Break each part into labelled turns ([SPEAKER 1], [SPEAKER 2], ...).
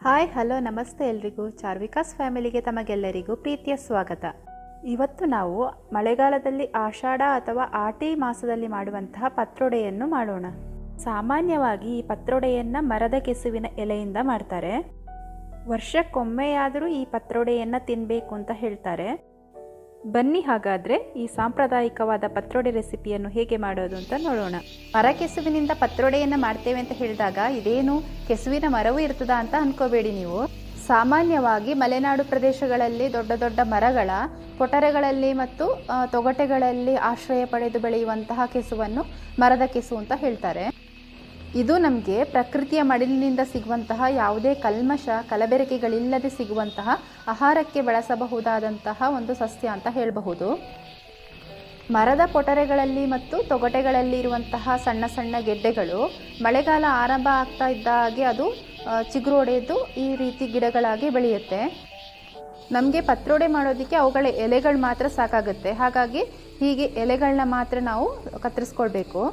[SPEAKER 1] Hi hello ನಮಸ್ತೆ ಎಲ್ರಿಗೂ ಚಾರ್ವಿಕಾಸ್ ಫ್ಯಾಮಿಲಿಗೆ ತಮಗೆಲ್ಲರಿಗೂ ಪ್ರೀತಿಯ ಸ್ವಾಗತ. ಇವತ್ತು ನಾವು ಮಳೆಗಾಲದಲ್ಲಿ ಆಷಾಢ ಅಥವಾ ಆಟಿ ಮಾಸದಲ್ಲಿ ಮಾಡುವಂತಹ ಪತ್ರೊಡೆಯನ್ನು ಮಾಡೋಣ. ಸಾಮಾನ್ಯವಾಗಿ ಈ ಪತ್ರೊಡೆಯನ್ನು ಮರದ ಕೆಸುವಿನ ಎಲೆಯಿಂದ ಮಾಡ್ತಾರೆ. ವರ್ಷಕ್ಕೊಮ್ಮೆಯಾದರೂ ಈ ಪತ್ರೊಡೆಯನ್ನು ತಿನ್ನಬೇಕು ಅಂತ ಹೇಳ್ತಾರೆ. ಬನ್ನಿ ಹಾಗಾದರೆ ಈ ಸಾಂಪ್ರದಾಯಿಕವಾದ ಪತ್ರೊಡೆ ರೆಸಿಪಿಯನ್ನು ಹೇಗೆ ಮಾಡೋದು ಅಂತ ನೋಡೋಣ. ಮರ ಕೆಸುವಿನಿಂದ ಪತ್ರೊಡೆಯನ್ನು ಮಾಡ್ತೇವೆ ಅಂತ ಹೇಳಿದಾಗ ಇದೇನು ಕೆಸುವಿನ ಮರವೂ ಇರ್ತದಾ ಅಂತ ಅನ್ಕೋಬೇಡಿ ನೀವು. ಸಾಮಾನ್ಯವಾಗಿ ಮಲೆನಾಡು ಪ್ರದೇಶಗಳಲ್ಲಿ ದೊಡ್ಡ ದೊಡ್ಡ ಮರಗಳ ಪೊಟರೆಗಳಲ್ಲಿ ಮತ್ತು ತೊಗಟೆಗಳಲ್ಲಿ ಆಶ್ರಯ ಪಡೆದು ಬೆಳೆಯುವಂತಹ ಕೆಸುವನ್ನು ಮರದ ಕೆಸು ಅಂತ ಹೇಳ್ತಾರೆ. ಇದು ನಮಗೆ ಪ್ರಕೃತಿಯ ಮಡಿಲಿನಿಂದ ಸಿಗುವಂತಹ ಯಾವುದೇ ಕಲ್ಮಶ ಕಲಬೆರಕೆಗಳಿಲ್ಲದೆ ಸಿಗುವಂತಹ ಆಹಾರಕ್ಕೆ ಬಳಸಬಹುದಾದಂತಹ ಒಂದು ಸಸ್ಯ ಅಂತ ಹೇಳಬಹುದು. ಮರದ ಪೊಟರೆಗಳಲ್ಲಿ ಮತ್ತು ತೊಗಟೆಗಳಲ್ಲಿ ಇರುವಂತಹ ಸಣ್ಣ ಸಣ್ಣ ಗೆಡ್ಡೆಗಳು ಮಳೆಗಾಲ ಆರಂಭ ಆಗ್ತಾ ಇದ್ದ ಹಾಗೆ ಅದು ಚಿಗುರು ಒಡೆದು ಈ ರೀತಿ ಗಿಡಗಳಾಗಿ ಬೆಳೆಯುತ್ತೆ. ನಮಗೆ ಪತ್ರೊಡೆ ಮಾಡೋದಕ್ಕೆ ಅವುಗಳ ಎಲೆಗಳು ಮಾತ್ರ ಸಾಕಾಗುತ್ತೆ. ಹಾಗಾಗಿ ಹೀಗೆ ಎಲೆಗಳನ್ನ ಮಾತ್ರ ನಾವು ಕತ್ತರಿಸ್ಕೊಳ್ಬೇಕು.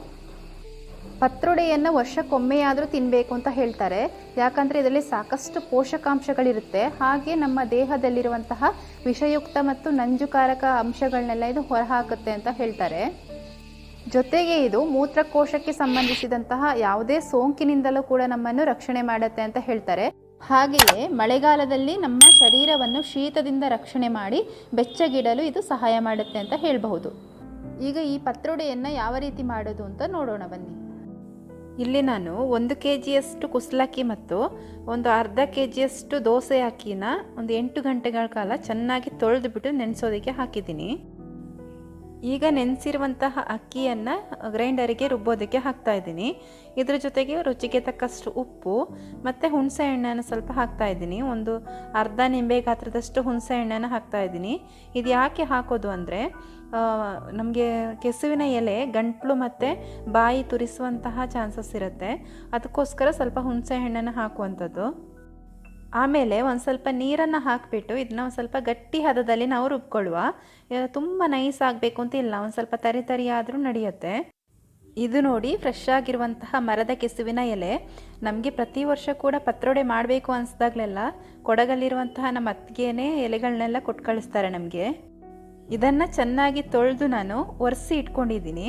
[SPEAKER 1] ಪತ್ರೊಡೆಯನ್ನು ವರ್ಷಕ್ಕೊಮ್ಮೆಯಾದರೂ ತಿನ್ನಬೇಕು ಅಂತ ಹೇಳ್ತಾರೆ. ಯಾಕಂದರೆ ಇದರಲ್ಲಿ ಸಾಕಷ್ಟು ಪೋಷಕಾಂಶಗಳಿರುತ್ತೆ. ಹಾಗೆ ನಮ್ಮ ದೇಹದಲ್ಲಿರುವಂತಹ ವಿಷಯುಕ್ತ ಮತ್ತು ನಂಜುಕಾರಕ ಅಂಶಗಳನ್ನೆಲ್ಲ ಇದು ಹೊರಹಾಕುತ್ತೆ ಅಂತ ಹೇಳ್ತಾರೆ. ಜೊತೆಗೆ ಇದು ಮೂತ್ರಕೋಶಕ್ಕೆ ಸಂಬಂಧಿಸಿದಂತಹ ಯಾವುದೇ ಸೋಂಕಿನಿಂದಲೂ ಕೂಡ ನಮ್ಮನ್ನು ರಕ್ಷಣೆ ಮಾಡುತ್ತೆ ಅಂತ ಹೇಳ್ತಾರೆ. ಹಾಗೆಯೇ ಮಳೆಗಾಲದಲ್ಲಿ ನಮ್ಮ ಶರೀರವನ್ನು ಶೀತದಿಂದ ರಕ್ಷಣೆ ಮಾಡಿ ಬೆಚ್ಚಗಿಡಲು ಇದು ಸಹಾಯ ಮಾಡುತ್ತೆ ಅಂತ ಹೇಳಬಹುದು. ಈಗ ಈ ಪತ್ರೊಡೆಯನ್ನು ಯಾವ ರೀತಿ ಮಾಡೋದು ಅಂತ ನೋಡೋಣ ಬನ್ನಿ. ಇಲ್ಲಿ ನಾನು 1 kgಯಷ್ಟು ಕುಸಲಕ್ಕಿ ಮತ್ತು ಒಂದು ಅರ್ಧ kgಯಷ್ಟು ದೋಸೆ ಅಕ್ಕಿನ ಒಂದು 8 ಗಂಟೆಗಳ ಕಾಲ ಚೆನ್ನಾಗಿ ತೊಳೆದುಬಿಟ್ಟು ನೆನೆಸೋದಕ್ಕೆ ಹಾಕಿದ್ದೀನಿ. ಈಗ ನೆನೆಸಿರುವಂತಹ ಅಕ್ಕಿಯನ್ನು ಗ್ರೈಂಡರಿಗೆ ರುಬ್ಬೋದಕ್ಕೆ ಹಾಕ್ತಾ ಇದ್ದೀನಿ. ಇದ್ರ ಜೊತೆಗೆ ರುಚಿಗೆ ತಕ್ಕಷ್ಟು ಉಪ್ಪು ಮತ್ತು ಹುಣಸೆ ಹಣ್ಣನ್ನು ಸ್ವಲ್ಪ ಹಾಕ್ತಾ ಇದ್ದೀನಿ. ಒಂದು ಅರ್ಧ ನಿಂಬೆ ಗಾತ್ರದಷ್ಟು ಹುಣಸೆ ಹಣ್ಣನ್ನು ಹಾಕ್ತಾ ಇದ್ದೀನಿ. ಇದು ಯಾಕೆ ಹಾಕೋದು ಅಂದರೆ ನಮಗೆ ಕೆಸುವಿನ ಎಲೆ ಗಂಟ್ಲು ಮತ್ತು ಬಾಯಿ ತುರಿಸುವಂತಹ ಚಾನ್ಸಸ್ ಇರುತ್ತೆ. ಅದಕ್ಕೋಸ್ಕರ ಸ್ವಲ್ಪ ಹುಣಸೆ ಹಣ್ಣನ್ನು ಹಾಕುವಂಥದ್ದು. ಆಮೇಲೆ ಒಂದು ಸ್ವಲ್ಪ ನೀರನ್ನು ಹಾಕಿಬಿಟ್ಟು ಇದನ್ನ ಒಂದು ಸ್ವಲ್ಪ ಗಟ್ಟಿ ಹದದಲ್ಲಿ ನಾವು ರುಬ್ಕೊಳ್ಳುವ. ತುಂಬ ನೈಸ್ ಆಗಬೇಕು ಅಂತ ಇಲ್ಲ, ಒಂದು ಸ್ವಲ್ಪ ತರಿ ಆದರೂ ನಡೆಯುತ್ತೆ. ಇದು ನೋಡಿ ಫ್ರೆಶ್ ಆಗಿರುವಂತಹ ಮರದ ಕೆಸುವಿನ ಎಲೆ. ನಮಗೆ ಪ್ರತಿ ವರ್ಷ ಕೂಡ ಪತ್ರೊಡೆ ಮಾಡಬೇಕು ಅನಿಸ್ದಾಗಲೆಲ್ಲ ಕೊಡಗಲ್ಲಿರುವಂತಹ ನಮ್ಮ ಅತ್ತಿಗೆನೇ ಎಲೆಗಳನ್ನೆಲ್ಲ ಕೊಟ್ಟು ಕಳಿಸ್ತಾರೆ ನಮಗೆ. ಇದನ್ನು ಚೆನ್ನಾಗಿ ತೊಳೆದು ನಾನು ಒರೆಸಿ ಇಟ್ಕೊಂಡಿದ್ದೀನಿ.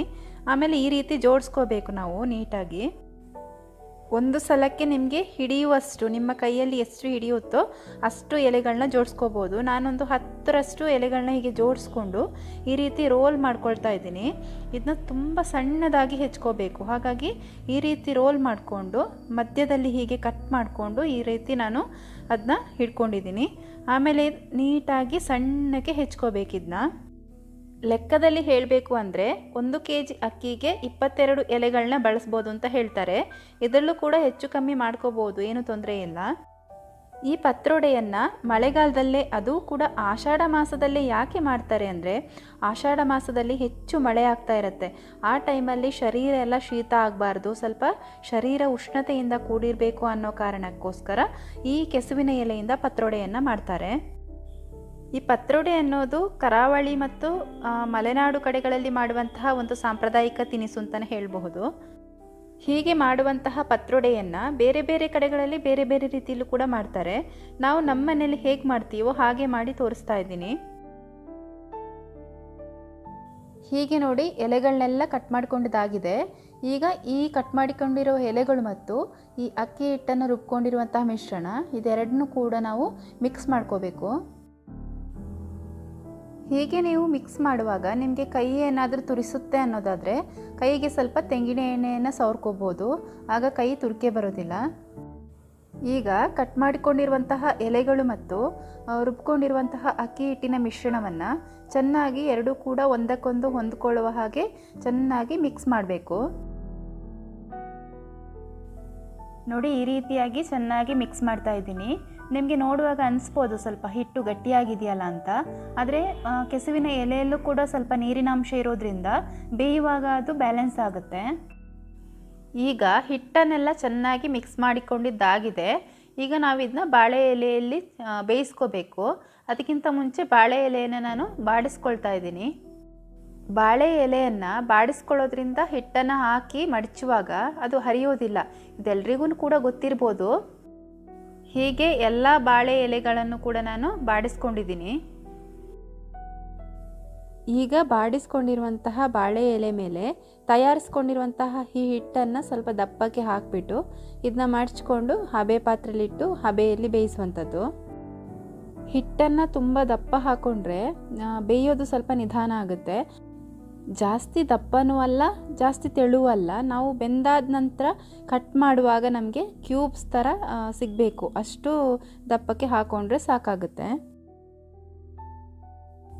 [SPEAKER 1] ಆಮೇಲೆ ಈ ರೀತಿ ಜೋಡಿಸ್ಕೋಬೇಕು ನಾವು ನೀಟಾಗಿ. ಒಂದು ಸಲಕ್ಕೆ ನಿಮಗೆ ಹಿಡಿಯುವಷ್ಟು, ನಿಮ್ಮ ಕೈಯಲ್ಲಿ ಎಷ್ಟು ಹಿಡಿಯುತ್ತೋ ಅಷ್ಟು ಎಲೆಗಳನ್ನ ಜೋಡಿಸ್ಕೋಬೋದು. ನಾನೊಂದು 10ರಷ್ಟು ಎಲೆಗಳನ್ನ ಹೀಗೆ ಜೋಡಿಸ್ಕೊಂಡು ಈ ರೀತಿ ರೋಲ್ ಮಾಡ್ಕೊಳ್ತಾ ಇದ್ದೀನಿ. ಇದನ್ನ ತುಂಬ ಸಣ್ಣದಾಗಿ ಹೆಚ್ಕೋಬೇಕು. ಹಾಗಾಗಿ ಈ ರೀತಿ ರೋಲ್ ಮಾಡಿಕೊಂಡು ಮಧ್ಯದಲ್ಲಿ ಹೀಗೆ ಕಟ್ ಮಾಡಿಕೊಂಡು ಈ ರೀತಿ ನಾನು ಅದನ್ನ ಹಿಡ್ಕೊಂಡಿದ್ದೀನಿ. ಆಮೇಲೆ ನೀಟಾಗಿ ಸಣ್ಣಕ್ಕೆ ಹೆಚ್ಕೋಬೇಕು. ಇದನ್ನ ಲೆಕ್ಕದಲ್ಲಿ ಹೇಳಬೇಕು ಅಂದರೆ 1 kg ಅಕ್ಕಿಗೆ 22 ಎಲೆಗಳನ್ನ ಬಳಸ್ಬೋದು ಅಂತ ಹೇಳ್ತಾರೆ. ಇದರಲ್ಲೂ ಕೂಡ ಹೆಚ್ಚು ಕಮ್ಮಿ ಮಾಡ್ಕೋಬೋದು, ಏನು ತೊಂದರೆ ಇಲ್ಲ. ಈ ಪತ್ರೊಡೆಯನ್ನು ಮಳೆಗಾಲದಲ್ಲೇ, ಅದು ಕೂಡ ಆಷಾಢ ಮಾಸದಲ್ಲೇ ಯಾಕೆ ಮಾಡ್ತಾರೆ ಅಂದರೆ ಆಷಾಢ ಮಾಸದಲ್ಲಿ ಹೆಚ್ಚು ಮಳೆ ಆಗ್ತಾ ಇರುತ್ತೆ. ಆ ಟೈಮಲ್ಲಿ ಶರೀರ ಎಲ್ಲ ಶೀತ ಆಗಬಾರ್ದು, ಸ್ವಲ್ಪ ಶರೀರ ಉಷ್ಣತೆಯಿಂದ ಕೂಡಿರಬೇಕು ಅನ್ನೋ ಕಾರಣಕ್ಕೋಸ್ಕರ ಈ ಕೆಸುವಿನ ಎಲೆಯಿಂದ ಪತ್ರೊಡೆಯನ್ನು ಮಾಡ್ತಾರೆ. ಈ ಪತ್ರೊಡೆ ಅನ್ನೋದು ಕರಾವಳಿ ಮತ್ತು ಮಲೆನಾಡು ಕಡೆಗಳಲ್ಲಿ ಮಾಡುವಂತಹ ಒಂದು ಸಾಂಪ್ರದಾಯಿಕ ತಿನಿಸು ಅಂತಲೇ ಹೇಳಬಹುದು. ಹೀಗೆ ಮಾಡುವಂತಹ ಪತ್ರೊಡೆಯನ್ನು ಬೇರೆ ಬೇರೆ ಕಡೆಗಳಲ್ಲಿ ಬೇರೆ ಬೇರೆ ರೀತಿಯಲ್ಲೂ ಕೂಡ ಮಾಡ್ತಾರೆ. ನಾವು ನಮ್ಮ ಮನೇಲಿ ಹೇಗೆ ಮಾಡ್ತೀವೋ ಹಾಗೆ ಮಾಡಿ ತೋರಿಸ್ತಾ ಇದ್ದೀನಿ. ಹೀಗೆ ನೋಡಿ ಎಲೆಗಳನ್ನೆಲ್ಲ ಕಟ್ ಮಾಡ್ಕೊಂಡಿದ್ದಾಗಿದೆ. ಈಗ ಈ ಕಟ್ ಮಾಡಿಕೊಂಡಿರೋ ಎಲೆಗಳು ಮತ್ತು ಈ ಅಕ್ಕಿ ಹಿಟ್ಟನ್ನು ರುಬ್ಕೊಂಡಿರುವಂತಹ ಮಿಶ್ರಣ ಇದೆರಡನ್ನೂ ಕೂಡ ನಾವು ಮಿಕ್ಸ್ ಮಾಡ್ಕೋಬೇಕು. ಹೀಗೆ ನೀವು ಮಿಕ್ಸ್ ಮಾಡುವಾಗ ನಿಮಗೆ ಕೈ ಏನಾದರೂ ತುರಿಸುತ್ತೆ ಅನ್ನೋದಾದರೆ ಕೈಗೆ ಸ್ವಲ್ಪ ತೆಂಗಿನ ಎಣ್ಣೆಯನ್ನು ಸವರ್ಕೋಬೋದು. ಆಗ ಕೈ ತುರ್ಕೆ ಬರೋದಿಲ್ಲ. ಈಗ ಕಟ್ ಮಾಡಿಕೊಂಡಿರುವಂತಹ ಎಲೆಗಳು ಮತ್ತು ರುಬ್ಕೊಂಡಿರುವಂತಹ ಅಕ್ಕಿ ಹಿಟ್ಟಿನ ಮಿಶ್ರಣವನ್ನು ಚೆನ್ನಾಗಿ ಎರಡೂ ಕೂಡ ಒಂದಕ್ಕೊಂದು ಹೊಂದ್ಕೊಳ್ಳುವ ಹಾಗೆ ಚೆನ್ನಾಗಿ ಮಿಕ್ಸ್ ಮಾಡಬೇಕು. ನೋಡಿ ಈ ರೀತಿಯಾಗಿ ಚೆನ್ನಾಗಿ ಮಿಕ್ಸ್ ಮಾಡ್ತಾ ಇದ್ದೀನಿ. ನಿಮಗೆ ನೋಡುವಾಗ ಅನಿಸ್ಬೋದು ಸ್ವಲ್ಪ ಹಿಟ್ಟು ಗಟ್ಟಿಯಾಗಿದೆಯಲ್ಲ ಅಂತ. ಆದರೆ ಕೆಸುವಿನ ಎಲೆಯಲ್ಲೂ ಕೂಡ ಸ್ವಲ್ಪ ನೀರಿನಾಂಶ ಇರೋದ್ರಿಂದ ಬೇಯುವಾಗ ಅದು ಬ್ಯಾಲೆನ್ಸ್ ಆಗುತ್ತೆ. ಈಗ ಹಿಟ್ಟನ್ನೆಲ್ಲ ಚೆನ್ನಾಗಿ ಮಿಕ್ಸ್ ಮಾಡಿಕೊಂಡಿದ್ದಾಗಿದೆ. ಈಗ ನಾವು ಇದನ್ನ ಬಾಳೆ ಎಲೆಯಲ್ಲಿ ಬೇಯಿಸ್ಕೋಬೇಕು. ಅದಕ್ಕಿಂತ ಮುಂಚೆ ಬಾಳೆ ಎಲೆಯನ್ನು ನಾನು ಬಾಡಿಸ್ಕೊಳ್ತಾ ಇದ್ದೀನಿ. ಬಾಳೆ ಎಲೆಯನ್ನು ಬಾಡಿಸ್ಕೊಳ್ಳೋದ್ರಿಂದ ಹಿಟ್ಟನ್ನು ಹಾಕಿ ಮಡಚುವಾಗ ಅದು ಹರಿಯೋದಿಲ್ಲ. ಇದೆಲ್ಲರಿಗೂ ಕೂಡ ಗೊತ್ತಿರ್ಬೋದು. ಹೀಗೆ ಎಲ್ಲ ಬಾಳೆ ಎಲೆಗಳನ್ನು ಕೂಡ ನಾನು ಬಾಡಿಸ್ಕೊಂಡಿದ್ದೀನಿ. ಈಗ ಬಾಡಿಸ್ಕೊಂಡಿರುವಂತಹ ಬಾಳೆ ಎಲೆ ಮೇಲೆ ತಯಾರಿಸ್ಕೊಂಡಿರುವಂತಹ ಈ ಹಿಟ್ಟನ್ನು ಸ್ವಲ್ಪ ದಪ್ಪಕ್ಕೆ ಹಾಕಿಬಿಟ್ಟು ಇದನ್ನ ಮಡಚ್ಕೊಂಡು ಹಬೆ ಪಾತ್ರೆಯಲ್ಲಿಟ್ಟು ಹಬೆಯಲ್ಲಿ ಬೇಯಿಸುವಂಥದ್ದು. ಹಿಟ್ಟನ್ನು ತುಂಬ ದಪ್ಪ ಹಾಕ್ಕೊಂಡ್ರೆ ಬೇಯೋದು ಸ್ವಲ್ಪ ನಿಧಾನ ಆಗುತ್ತೆ. ಜಾಸ್ತಿ ದಪ್ಪನೂ ಅಲ್ಲ, ಜಾಸ್ತಿ ತೆಳುವೂ ಅಲ್ಲ. ನಾವು ಬೆಂದಾದ ನಂತರ ಕಟ್ ಮಾಡುವಾಗ ನಮಗೆ ಕ್ಯೂಬ್ಸ್ ಥರ ಸಿಗಬೇಕು, ಅಷ್ಟು ದಪ್ಪಕ್ಕೆ ಹಾಕ್ಕೊಂಡ್ರೆ ಸಾಕಾಗುತ್ತೆ.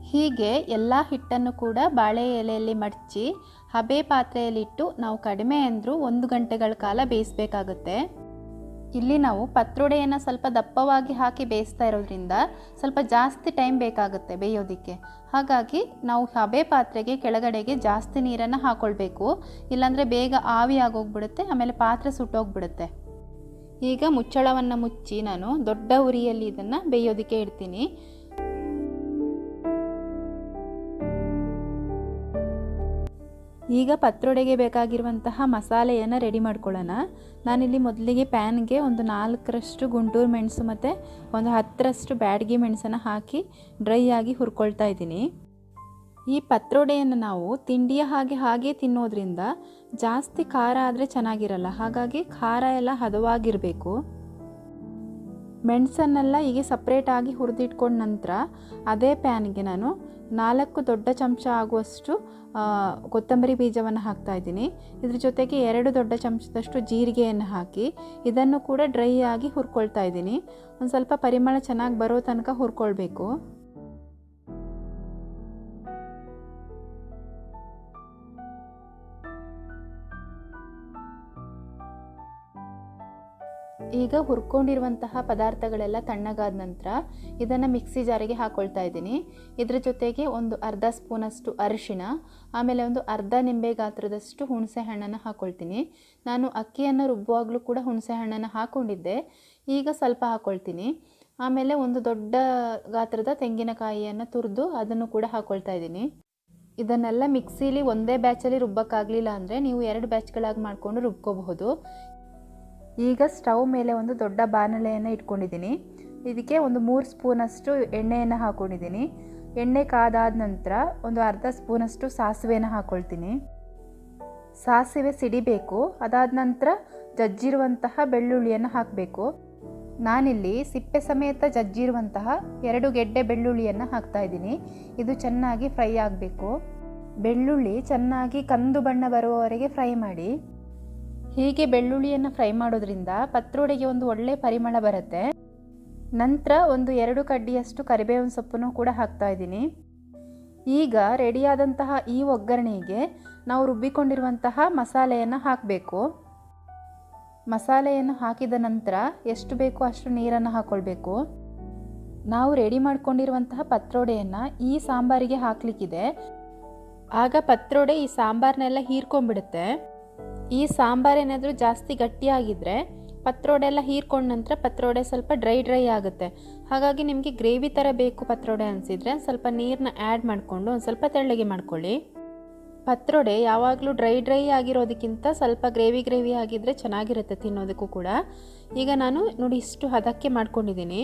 [SPEAKER 1] ಹೀಗೆ ಎಲ್ಲ ಹಿಟ್ಟನ್ನು ಕೂಡ ಬಾಳೆ ಎಲೆಯಲ್ಲಿ ಮಡಚಿ ಹಬೆ ಪಾತ್ರೆಯಲ್ಲಿಟ್ಟು ನಾವು ಕಡಿಮೆ ಅಂದರೂ 1 ಗಂಟೆಗಳ ಕಾಲ ಬೇಯಿಸಬೇಕಾಗುತ್ತೆ. ಇಲ್ಲಿ ನಾವು ಪತ್ರೊಡೆಯನ್ನು ಸ್ವಲ್ಪ ದಪ್ಪವಾಗಿ ಹಾಕಿ ಬೇಯಿಸ್ತಾ ಇರೋದ್ರಿಂದ ಸ್ವಲ್ಪ ಜಾಸ್ತಿ ಟೈಮ್ ಬೇಕಾಗುತ್ತೆ ಬೇಯೋದಕ್ಕೆ. ಹಾಗಾಗಿ ನಾವು ಹಬೆ ಪಾತ್ರೆಗೆ ಕೆಳಗಡೆಗೆ ಜಾಸ್ತಿ ನೀರನ್ನು ಹಾಕ್ಕೊಳ್ಬೇಕು, ಇಲ್ಲಾಂದರೆ ಬೇಗ ಆವಿ ಆಗೋಗ್ಬಿಡುತ್ತೆ, ಆಮೇಲೆ ಪಾತ್ರೆ ಸುಟ್ಟೋಗ್ಬಿಡುತ್ತೆ. ಈಗ ಮುಚ್ಚಳವನ್ನು ಮುಚ್ಚಿ ನಾನು ದೊಡ್ಡ ಉರಿಯಲ್ಲಿ ಇದನ್ನು ಬೇಯೋದಕ್ಕೆ ಇಡ್ತೀನಿ. ಈಗ ಪತ್ರೊಡೆಗೆ ಬೇಕಾಗಿರುವಂತಹ ಮಸಾಲೆಯನ್ನು ರೆಡಿ ಮಾಡ್ಕೊಳ್ಳೋಣ. ನಾನಿಲ್ಲಿ ಮೊದಲಿಗೆ ಪ್ಯಾನ್ಗೆ ಒಂದು 4ರಷ್ಟು ಗುಂಟೂರು ಮೆಣಸು ಮತ್ತು ಒಂದು 10ರಷ್ಟು ಬ್ಯಾಡಗಿ ಮೆಣಸನ್ನು ಹಾಕಿ ಡ್ರೈ ಆಗಿ ಹುರ್ಕೊಳ್ತಾ ಇದ್ದೀನಿ. ಈ ಪತ್ರೊಡೆಯನ್ನು ನಾವು ತಿಂಡಿಯ ಹಾಗೆ ತಿನ್ನೋದ್ರಿಂದ ಜಾಸ್ತಿ ಖಾರ ಆದರೆ ಚೆನ್ನಾಗಿರಲ್ಲ, ಹಾಗಾಗಿ ಖಾರ ಎಲ್ಲ ಹದವಾಗಿರಬೇಕು. ಮೆಣಸನ್ನೆಲ್ಲ ಹೀಗೆ ಸಪ್ರೇಟಾಗಿ ಹುರಿದಿಟ್ಕೊಂಡ ನಂತರ ಅದೇ ಪ್ಯಾನ್ಗೆ ನಾನು 4 ದೊಡ್ಡ ಚಮಚ ಆಗುವಷ್ಟು ಕೊತ್ತಂಬರಿ ಬೀಜವನ್ನು ಹಾಕ್ತಾ ಇದ್ದೀನಿ. ಇದ್ರ ಜೊತೆಗೆ 2 ದೊಡ್ಡ ಚಮಚದಷ್ಟು ಜೀರಿಗೆಯನ್ನು ಹಾಕಿ ಇದನ್ನು ಕೂಡ ಡ್ರೈ ಆಗಿ ಹುರ್ಕೊಳ್ತಾ ಇದ್ದೀನಿ. ಒಂದು ಸ್ವಲ್ಪ ಪರಿಮಳ ಚೆನ್ನಾಗಿ ಬರೋ ತನಕ ಹುರ್ಕೊಳ್ಬೇಕು. ಈಗ ಹುರ್ಕೊಂಡಿರುವಂತಹ ಪದಾರ್ಥಗಳೆಲ್ಲ ತಣ್ಣಗಾದ ನಂತರ ಇದನ್ನು ಮಿಕ್ಸಿ ಜಾರಿಗೆ ಹಾಕ್ಕೊಳ್ತಾ ಇದ್ದೀನಿ. ಇದ್ರ ಜೊತೆಗೆ ಒಂದು ಅರ್ಧ ಸ್ಪೂನಷ್ಟು ಅರಿಶಿಣ, ಆಮೇಲೆ ಒಂದು ಅರ್ಧ ನಿಂಬೆ ಗಾತ್ರದಷ್ಟು ಹುಣಸೆ ಹಣ್ಣನ್ನು ಹಾಕ್ಕೊಳ್ತೀನಿ. ನಾನು ಅಕ್ಕಿಯನ್ನು ರುಬ್ಬುವಾಗಲೂ ಕೂಡ ಹುಣಸೆ ಹಣ್ಣನ್ನು ಹಾಕ್ಕೊಂಡಿದ್ದೆ, ಈಗ ಸ್ವಲ್ಪ ಹಾಕ್ಕೊಳ್ತೀನಿ. ಆಮೇಲೆ ಒಂದು ದೊಡ್ಡ ಗಾತ್ರದ ತೆಂಗಿನಕಾಯಿಯನ್ನು ತುರಿದು ಅದನ್ನು ಕೂಡ ಹಾಕ್ಕೊಳ್ತಾ ಇದ್ದೀನಿ. ಇದನ್ನೆಲ್ಲ ಮಿಕ್ಸಿಲಿ ಒಂದೇ ಬ್ಯಾಚಲ್ಲಿ ರುಬ್ಬಕ್ಕಾಗಲಿಲ್ಲ ಅಂದರೆ ನೀವು 2 ಬ್ಯಾಚ್ಗಳಾಗಿ ಮಾಡಿಕೊಂಡು ರುಬ್ಕೋಬಹುದು. ಈಗ ಸ್ಟವ್ ಮೇಲೆ ಒಂದು ದೊಡ್ಡ ಬಾಣಲೆಯನ್ನು ಇಟ್ಕೊಂಡಿದ್ದೀನಿ. ಇದಕ್ಕೆ ಒಂದು 3 ಸ್ಪೂನಷ್ಟು ಎಣ್ಣೆಯನ್ನು ಹಾಕ್ಕೊಂಡಿದ್ದೀನಿ. ಎಣ್ಣೆ ಕಾದಾದ ನಂತರ ಒಂದು ಅರ್ಧ ಸ್ಪೂನಷ್ಟು ಸಾಸಿವೆಯನ್ನು ಹಾಕ್ಕೊಳ್ತೀನಿ. ಸಾಸಿವೆ ಸಿಡಿಬೇಕು. ಅದಾದ ನಂತರ ಜಜ್ಜಿರುವಂತಹ ಬೆಳ್ಳುಳ್ಳಿಯನ್ನು ಹಾಕಬೇಕು. ನಾನಿಲ್ಲಿ ಸಿಪ್ಪೆ ಸಮೇತ ಜಜ್ಜಿರುವಂತಹ 2 ಗೆಡ್ಡೆ ಬೆಳ್ಳುಳ್ಳಿಯನ್ನು ಹಾಕ್ತಾ ಇದ್ದೀನಿ. ಇದು ಚೆನ್ನಾಗಿ ಫ್ರೈ ಆಗಬೇಕು. ಬೆಳ್ಳುಳ್ಳಿ ಚೆನ್ನಾಗಿ ಕಂದು ಬಣ್ಣ ಬರುವವರೆಗೆ ಫ್ರೈ ಮಾಡಿ. ಹೀಗೆ ಬೆಳ್ಳುಳ್ಳಿಯನ್ನು ಫ್ರೈ ಮಾಡೋದ್ರಿಂದ ಪತ್ರೊಡೆಗೆ ಒಂದು ಒಳ್ಳೆ ಪರಿಮಳ ಬರುತ್ತೆ. ನಂತರ ಒಂದು 2 ಕಡ್ಡಿಯಷ್ಟು ಕರಿಬೇವಿನ ಸೊಪ್ಪನ್ನು ಕೂಡ ಹಾಕ್ತಾ ಇದ್ದೀನಿ. ಈಗ ರೆಡಿಯಾದಂತಹ ಈ ಒಗ್ಗರಣೆಗೆ ನಾವು ರುಬ್ಬಿಕೊಂಡಿರುವಂತಹ ಮಸಾಲೆಯನ್ನು ಹಾಕಬೇಕು. ಮಸಾಲೆಯನ್ನು ಹಾಕಿದ ನಂತರ ಎಷ್ಟು ಬೇಕೋ ಅಷ್ಟು ನೀರನ್ನು ಹಾಕ್ಕೊಳ್ಬೇಕು. ನಾವು ರೆಡಿ ಮಾಡ್ಕೊಂಡಿರುವಂತಹ ಪತ್ರೊಡೆಯನ್ನು ಈ ಸಾಂಬಾರಿಗೆ ಹಾಕಲಿಕ್ಕಿದೆ. ಆಗ ಪತ್ರೊಡೆ ಈ ಸಾಂಬಾರನ್ನೆಲ್ಲ ಹೀರ್ಕೊಂಡ್ಬಿಡುತ್ತೆ. ಈ ಸಾಂಬಾರೇನಾದರೂ ಜಾಸ್ತಿ ಗಟ್ಟಿಯಾಗಿದ್ದರೆ ಪತ್ರೊಡೆ ಎಲ್ಲ ಹೀರ್ಕೊಂಡ ನಂತರ ಪತ್ರೊಡೆ ಸ್ವಲ್ಪ ಡ್ರೈ ಆಗುತ್ತೆ. ಹಾಗಾಗಿ ನಿಮಗೆ ಗ್ರೇವಿ ಥರ ಬೇಕು ಪತ್ರೊಡೆ ಅನಿಸಿದರೆ ಸ್ವಲ್ಪ ನೀರನ್ನ ಆ್ಯಡ್ ಮಾಡಿಕೊಂಡು ಒಂದು ಸ್ವಲ್ಪ ತೆಳ್ಳಗೆ ಮಾಡ್ಕೊಳ್ಳಿ. ಪತ್ರೊಡೆ ಯಾವಾಗಲೂ ಡ್ರೈ ಆಗಿರೋದಕ್ಕಿಂತ ಸ್ವಲ್ಪ ಗ್ರೇವಿ ಆಗಿದ್ದರೆ ಚೆನ್ನಾಗಿರುತ್ತೆ ತಿನ್ನೋದಕ್ಕೂ ಕೂಡ. ಈಗ ನಾನು ನೋಡಿ ಇಷ್ಟು ಹದಕ್ಕೆ ಮಾಡ್ಕೊಂಡಿದ್ದೀನಿ.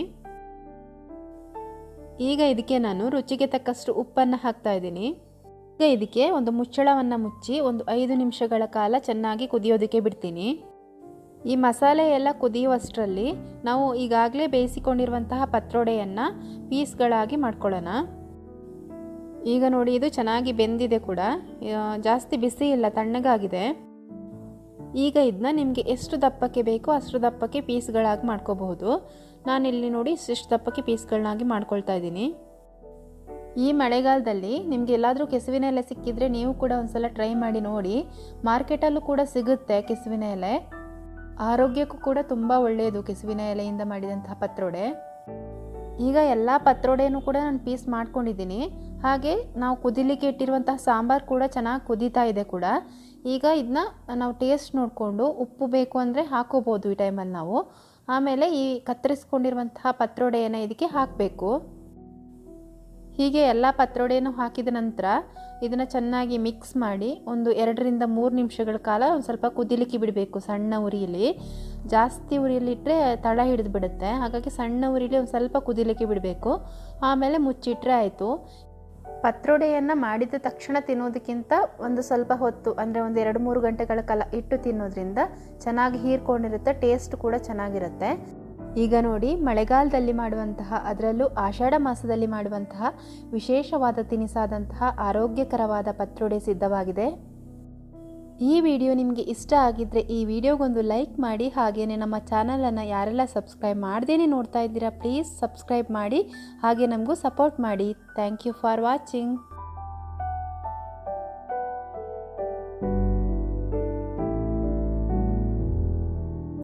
[SPEAKER 1] ಈಗ ಇದಕ್ಕೆ ನಾನು ರುಚಿಗೆ ತಕ್ಕಷ್ಟು ಉಪ್ಪನ್ನು ಹಾಕ್ತಾ ಇದ್ದೀನಿ. ಈಗ ಇದಕ್ಕೆ ಒಂದು ಮುಚ್ಚಳವನ್ನು ಮುಚ್ಚಿ ಒಂದು 5 ನಿಮಿಷಗಳ ಕಾಲ ಚೆನ್ನಾಗಿ ಕುದಿಯೋದಕ್ಕೆ ಬಿಡ್ತೀನಿ. ಈ ಮಸಾಲೆ ಎಲ್ಲ ಕುದಿಯುವಷ್ಟರಲ್ಲಿ ನಾವು ಈಗಾಗಲೇ ಬೇಯಿಸಿಕೊಂಡಿರುವಂತಹ ಪತ್ರೊಡೆಯನ್ನು ಪೀಸ್ಗಳಾಗಿ ಮಾಡ್ಕೊಳ್ಳೋಣ. ಈಗ ನೋಡಿ ಇದು ಚೆನ್ನಾಗಿ ಬೆಂದಿದೆ ಕೂಡ, ಜಾಸ್ತಿ ಬಿಸಿ ಇಲ್ಲ, ತಣ್ಣಗಾಗಿದೆ. ಈಗ ಇದನ್ನ ನಿಮಗೆ ಎಷ್ಟು ದಪ್ಪಕ್ಕೆ ಬೇಕೋ ಅಷ್ಟು ದಪ್ಪಕ್ಕೆ ಪೀಸ್ಗಳಾಗಿ ಮಾಡ್ಕೋಬಹುದು. ನಾನಿಲ್ಲಿ ನೋಡಿ ಇಷ್ಟು ದಪ್ಪಕ್ಕೆ ಪೀಸ್ಗಳನ್ನಾಗಿ ಮಾಡ್ಕೊಳ್ತಾ ಇದ್ದೀನಿ. ಈ ಮಳೆಗಾಲದಲ್ಲಿ ನಿಮಗೆ ಎಲ್ಲಾದರೂ ಕೆಸುವಿನ ಎಲೆ ಸಿಕ್ಕಿದ್ರೆ ನೀವು ಕೂಡ ಒಂದ್ಸಲ ಟ್ರೈ ಮಾಡಿ ನೋಡಿ. ಮಾರ್ಕೆಟಲ್ಲೂ ಕೂಡ ಸಿಗುತ್ತೆ ಕೆಸುವಿನ ಎಲೆ. ಆರೋಗ್ಯಕ್ಕೂ ಕೂಡ ತುಂಬ ಒಳ್ಳೆಯದು ಕೆಸುವಿನ ಎಲೆಯಿಂದ ಮಾಡಿದಂತಹ ಪತ್ರೊಡೆ. ಈಗ ಎಲ್ಲ ಪತ್ರೊಡೆನೂ ಕೂಡ ನಾನು ಪೀಸ್ ಮಾಡ್ಕೊಂಡಿದ್ದೀನಿ. ಹಾಗೆ ನಾವು ಕುದಿಲಿಕ್ಕೆ ಇಟ್ಟಿರುವಂತಹ ಸಾಂಬಾರು ಕೂಡ ಚೆನ್ನಾಗಿ ಕುದೀತಾ ಇದೆ ಕೂಡ. ಈಗ ಇದನ್ನ ನಾವು ಟೇಸ್ಟ್ ನೋಡಿಕೊಂಡು ಉಪ್ಪು ಬೇಕು ಅಂದರೆ ಹಾಕೋಬೋದು ಈ ಟೈಮಲ್ಲಿ ನಾವು. ಆಮೇಲೆ ಈ ಕತ್ತರಿಸ್ಕೊಂಡಿರುವಂತಹ ಪತ್ರೊಡೆಯನ್ನು ಇದಕ್ಕೆ ಹಾಕಬೇಕು. ಹೀಗೆ ಎಲ್ಲ ಪತ್ರೊಡೆಯನ್ನು ಹಾಕಿದ ನಂತರ ಇದನ್ನು ಚೆನ್ನಾಗಿ ಮಿಕ್ಸ್ ಮಾಡಿ ಒಂದು 2 ರಿಂದ 3 ನಿಮಿಷಗಳ ಕಾಲ ಒಂದು ಸ್ವಲ್ಪ ಕುದಿಲಿಕ್ಕೆ ಬಿಡಬೇಕು ಸಣ್ಣ ಉರಿಯಲ್ಲಿ. ಜಾಸ್ತಿ ಉರಿಯಲ್ಲಿಟ್ಟರೆ ತಳ ಹಿಡಿದು ಬಿಡುತ್ತೆ, ಹಾಗಾಗಿ ಸಣ್ಣ ಉರಿಯಲ್ಲಿ ಒಂದು ಸ್ವಲ್ಪ ಕುದಿಲಿಕ್ಕೆ ಬಿಡಬೇಕು. ಆಮೇಲೆ ಮುಚ್ಚಿಟ್ರೆ ಆಯಿತು. ಪತ್ರೊಡೆಯನ್ನು ಮಾಡಿದ ತಕ್ಷಣ ತಿನ್ನೋದಕ್ಕಿಂತ ಒಂದು ಸ್ವಲ್ಪ ಹೊತ್ತು ಅಂದರೆ ಒಂದು 2-3 ಗಂಟೆಗಳ ಕಾಲ ಇಟ್ಟು ತಿನ್ನೋದ್ರಿಂದ ಚೆನ್ನಾಗಿ ಹೀರ್ಕೊಂಡಿರುತ್ತೆ, ಟೇಸ್ಟ್ ಕೂಡ ಚೆನ್ನಾಗಿರುತ್ತೆ. ಈಗ ನೋಡಿ, ಮಳೆಗಾಲದಲ್ಲಿ ಮಾಡುವಂತಹ, ಅದರಲ್ಲೂ ಆಷಾಢ ಮಾಸದಲ್ಲಿ ಮಾಡುವಂತಹ ವಿಶೇಷವಾದ ತಿನಿಸಾದಂತಹ ಆರೋಗ್ಯಕರವಾದ ಪತ್ರೊಡೆ ಸಿದ್ಧವಾಗಿದೆ. ಈ ವಿಡಿಯೋ ನಿಮಗೆ ಇಷ್ಟ ಆಗಿದ್ದರೆ ಈ ವಿಡಿಯೋಗೊಂದು ಲೈಕ್ ಮಾಡಿ. ಹಾಗೆಯೇ ನಮ್ಮ ಚಾನಲನ್ನು ಯಾರೆಲ್ಲ ಸಬ್ಸ್ಕ್ರೈಬ್ ಮಾಡ್ದೇನೆ ನೋಡ್ತಾ ಇದ್ದೀರಾ ಪ್ಲೀಸ್ ಸಬ್ಸ್ಕ್ರೈಬ್ ಮಾಡಿ, ಹಾಗೆ ನಮಗೂ ಸಪೋರ್ಟ್ ಮಾಡಿ. Thank you for watching.